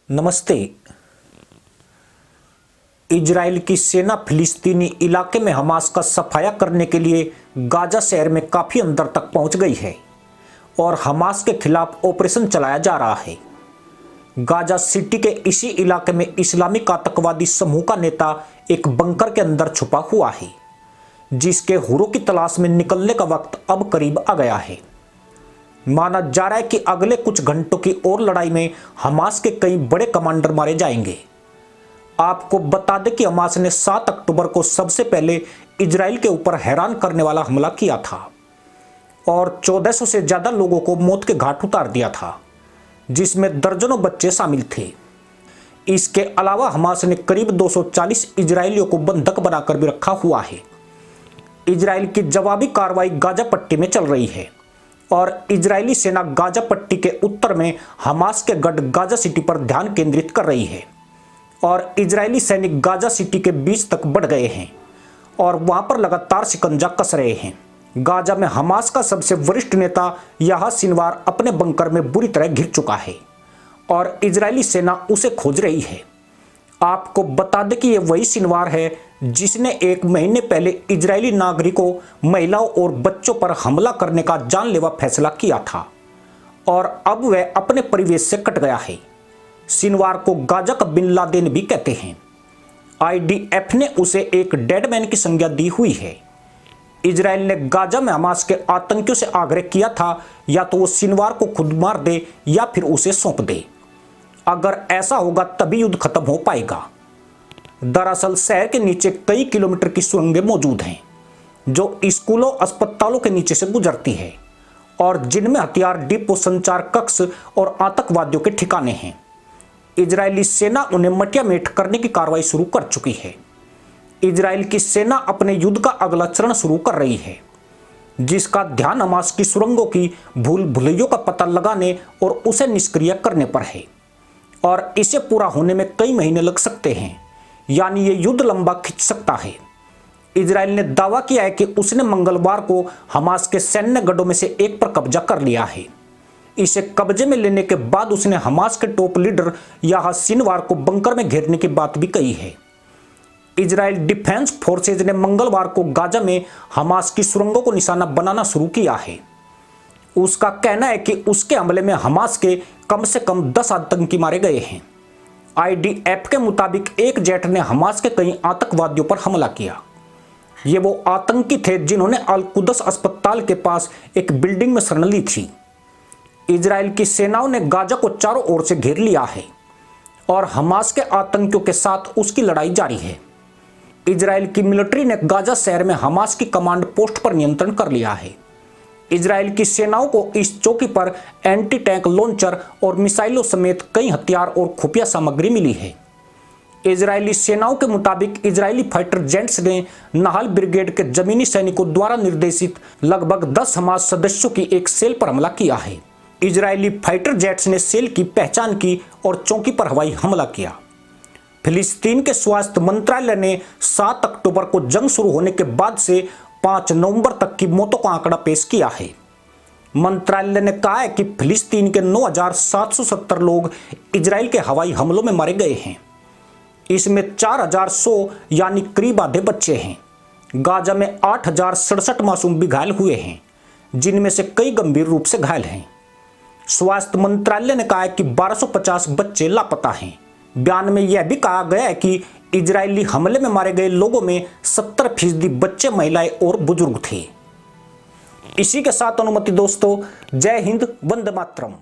नमस्ते। इजराइल की सेना फिलिस्तीनी इलाके में हमास का सफाया करने के लिए गाजा शहर में काफ़ी अंदर तक पहुंच गई है और हमास के खिलाफ ऑपरेशन चलाया जा रहा है। गाजा सिटी के इसी इलाके में इस्लामिक आतंकवादी समूह का नेता एक बंकर के अंदर छुपा हुआ है, जिसके हुरों की तलाश में निकलने का वक्त अब करीब आ गया है। माना जा रहा है कि अगले कुछ घंटों की और लड़ाई में हमास के कई बड़े कमांडर मारे जाएंगे। आपको बता दें कि हमास ने 7 अक्टूबर को सबसे पहले इजराइल के ऊपर हैरान करने वाला हमला किया था और 1400 से ज़्यादा लोगों को मौत के घाट उतार दिया था, जिसमें दर्जनों बच्चे शामिल थे। इसके अलावा हमास ने करीब 240 इजरायलियों को बंधक बनाकर भी रखा हुआ है। इजराइल की जवाबी कार्रवाई गाजा पट्टी में चल रही है और इजरायली सेना गाजा पट्टी के उत्तर में हमास के गढ़ गाजा सिटी पर ध्यान केंद्रित कर रही है और इजरायली सैनिक गाजा सिटी के बीच तक बढ़ गए हैं और वहां पर लगातार शिकंजा कस रहे हैं। गाजा में हमास का सबसे वरिष्ठ नेता याह्या सिनवार अपने बंकर में बुरी तरह घिर चुका है और इजरायली सेना उसे खोज रही है। आपको बता दें कि यह वही सिनवार है जिसने 1 महीने पहले इजरायली नागरिकों, महिलाओं और बच्चों पर हमला करने का जानलेवा फैसला किया था और अब वह अपने परिवेश से कट गया है। सिनवार को गाजा का बिन लादेन भी कहते हैं। IDF ने उसे एक डेडमैन की संज्ञा दी हुई है। इजराइल ने गाजा में हमास के आतंकियों से आग्रह किया था या तो वो सिनवार को खुद मार दे या फिर उसे सौंप दे। अगर ऐसा होगा तभी युद्ध खत्म हो पाएगा। दरअसल शहर के नीचे कई किलोमीटर की सुरंगें मौजूद हैं जो स्कूलों, अस्पतालों के नीचे से गुजरती है और जिनमें हथियार डिपो, संचार कक्ष और आतंकवादियों के ठिकाने हैं। इजरायली सेना उन्हें मटियामेट करने की कार्रवाई शुरू कर चुकी है। इजराइल की सेना अपने युद्ध का अगला चरण शुरू कर रही है, जिसका ध्यान हमास की सुरंगों की भूल भुलैयों का पता लगाने और उसे निष्क्रिय करने पर है और इसे पूरा होने में कई महीने लग सकते हैं, यानी ये युद्ध लंबा खिंच सकता है। इजराइल ने दावा किया है कि उसने मंगलवार को हमास के सैन्य गढ़ों में से एक पर कब्जा कर लिया है। इसे कब्जे में लेने के बाद उसने हमास के टॉप लीडर याह्या सिनवार को बंकर में घेरने की बात भी कही है। इजराइल डिफेंस फोर्सेज ने मंगलवार को गाजा में हमास की सुरंगों को निशाना बनाना शुरू किया है। उसका कहना है कि उसके हमले में हमास के कम से कम 10 आतंकी मारे गए हैं। IDF के मुताबिक एक जेट ने हमास के कई आतंकवादियों पर हमला किया। ये वो आतंकी थे जिन्होंने अल कुदस अस्पताल के पास एक बिल्डिंग में शरण ली थी। इजराइल की सेनाओं ने गाजा को चारों ओर से घेर लिया है और हमास के आतंकियों के साथ उसकी लड़ाई जारी है। इजराइल की मिलिट्री ने गाजा शहर में हमास की कमांड पोस्ट पर नियंत्रण कर लिया है। इजराइल की सेनाओं को इस चौकी पर एंटी टैंक लॉन्चर और मिसाइलों समेत कई हथियार और खुफिया सामग्री मिली है। इजरायली सेनाओं के मुताबिक इजरायली फाइटर जेट्स ने नाहल ब्रिगेड के जमीनी सैनिकों द्वारा निर्देशित लगभग 10 हमास सदस्यों की एक सेल पर हमला किया है। इजरायली फाइटर जेट्स ने सेल की पहचान की और चौकी पर हवाई हमला किया। फिलिस्तीन के स्वास्थ्य मंत्रालय ने 7 अक्टूबर को जंग शुरू होने के बाद से 5 नवंबर तक की मौतों का आंकड़ा पेश किया है। मंत्रालय ने कहा है कि फिलिस्तीन के 9,770 लोग इजराइल के हवाई हमलों में मारे गए हैं। इसमें 4,100 यानी करीब आधे बच्चे हैं। गाजा में 8,067 मासूम भी घायल हुए हैं, जिनमें से कई गंभीर रूप से घायल हैं। स्वास्थ्य मंत्रालय ने कहा है कि 1250 बच्चे लापता हैं। बयान में यह भी कहा गया है कि इजरायली हमले में मारे गए लोगों में 70% बच्चे, महिलाएं और बुजुर्ग थे। इसी के साथ अनुमति दोस्तों, जय हिंद, वंदे मातरम।